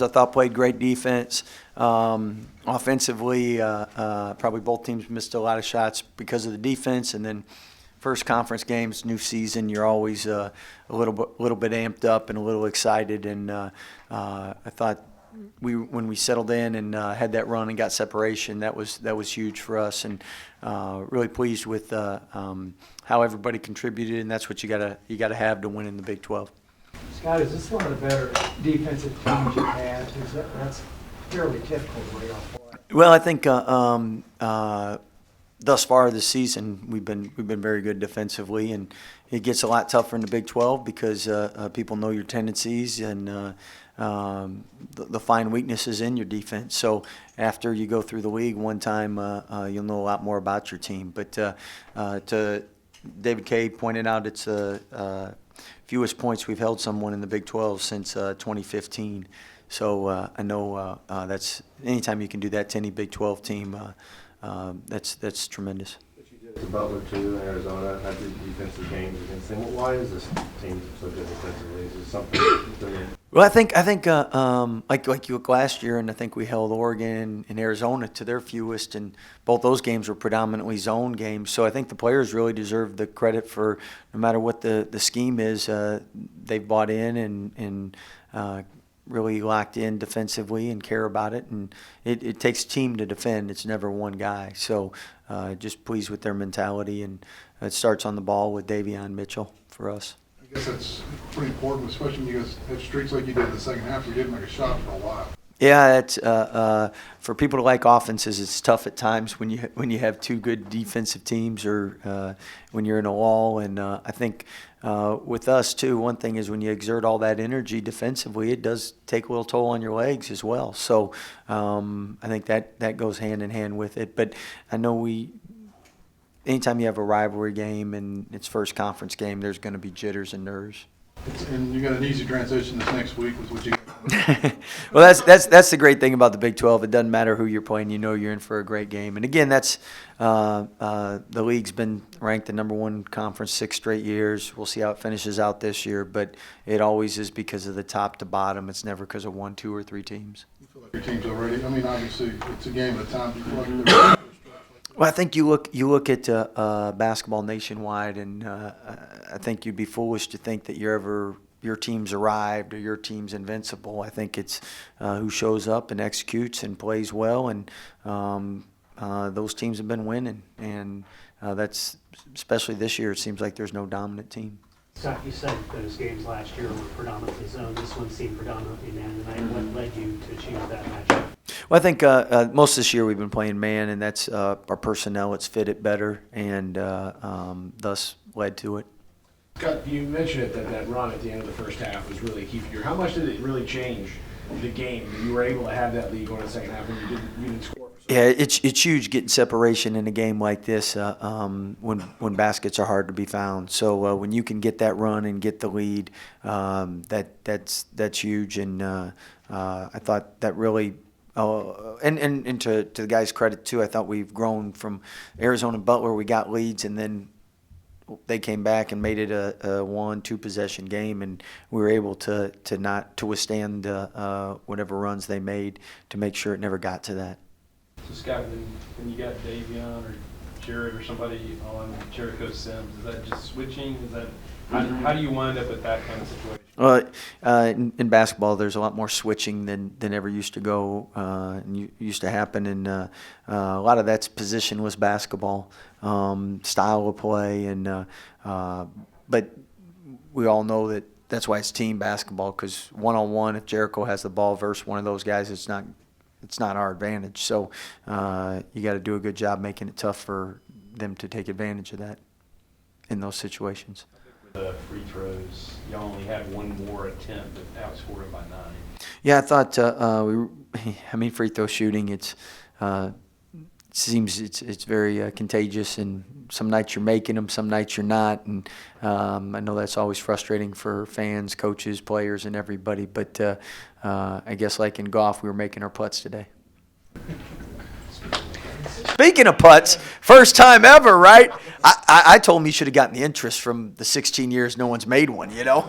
I thought played great defense. Offensively, probably both teams missed a lot of shots because of the defense. And then first conference games, new season, you're always a little bit amped up and a little excited. And I thought when we settled in and had that run and got separation, that was huge for us. And really pleased with how everybody contributed. And that's what you gotta have to win in the Big 12. Scott, is this one of the better defensive teams you've had? That's fairly typical the way y'all play. Well, I think thus far this season we've been very good defensively, and it gets a lot tougher in the Big 12 because people know your tendencies and the fine weaknesses in your defense. So after you go through the league one time, you'll know a lot more about your team. But to David Kay pointed out, it's fewest points we've held someone in the Big 12 since 2015. So I know that's anytime you can do that to any Big 12 team, that's tremendous. But you did it to Butler too in Arizona. Had the defensive games against them. Why is this team so good defensively? Is it something? Well, I think like you look last year, and I think we held Oregon and Arizona to their fewest, and both those games were predominantly zone games. So I think the players really deserve the credit for no matter what the scheme is, they've bought in and really locked in defensively and care about it. And it takes a team to defend. It's never one guy. So just pleased with their mentality, and it starts on the ball with Davion Mitchell for us. I guess that's pretty important, especially when you guys have streaks like you did in the second half. You didn't make a shot for a while. Yeah, it's for people to like offenses. It's tough at times when you have two good defensive teams, or when you're in a lull. And I think with us too, one thing is when you exert all that energy defensively, it does take a little toll on your legs as well. So I think that goes hand in hand with it. But I know anytime you have a rivalry game and it's first conference game, there's going to be jitters and nerves. And you got an easy transition this next week with what you got. Well, that's the great thing about the Big 12. It doesn't matter who you're playing. You know you're in for a great game. And again, that's the league's been ranked the #1 conference 6 straight years. We'll see how it finishes out this year, but it always is because of the top to bottom. It's never because of 1, 2, or 3 teams. You feel like your team's already. I mean, obviously it's a game at a time. You feel like they're. Well, I think you look at basketball nationwide, and I think you'd be foolish to think that your team's arrived or your team's invincible. I think it's who shows up and executes and plays well, and those teams have been winning, and that's especially this year. It seems like there's no dominant team. Scott, you said those games last year were predominantly zone. This one seemed predominantly man tonight. What led you to choose that matchup? Well, I think most of this year we've been playing man, and that's our personnel. It's fit it better, and thus led to it. Scott, you mentioned it that run at the end of the first half was really key for you. How much did it really change the game that you were able to have that lead going in the second half when you didn't score? Yeah, it's huge getting separation in a game like this when baskets are hard to be found. So when you can get that run and get the lead, that's huge. And I thought that really. And to the guys' credit too, I thought we've grown from Arizona and Butler. We got leads, and then they came back and made it a 1-2 possession game, and we were able to withstand whatever runs they made to make sure it never got to that. So Scott, when you got Davion or Jared or somebody on Jericho Sims, is that just switching? Is that how do you wind up at that kind of situation? Well, in basketball, there's a lot more switching than ever used to go and used to happen, and a lot of that's positionless basketball, style of play, and but we all know that that's why it's team basketball, because one-on-one, if Jericho has the ball versus one of those guys, it's not our advantage. So you got to do a good job making it tough for them to take advantage of that in those situations. The free throws, you only had one more attempt, but outscored them by 9. Yeah, I thought free throw shooting, it's seems it's very contagious, and some nights you're making them, some nights you're not, and I know that's always frustrating for fans, coaches, players, and everybody. But I guess like in golf, we were making our putts today. Speaking of putts, first time ever, right? I told him he should have gotten the interest from the 16 years no one's made one, you know?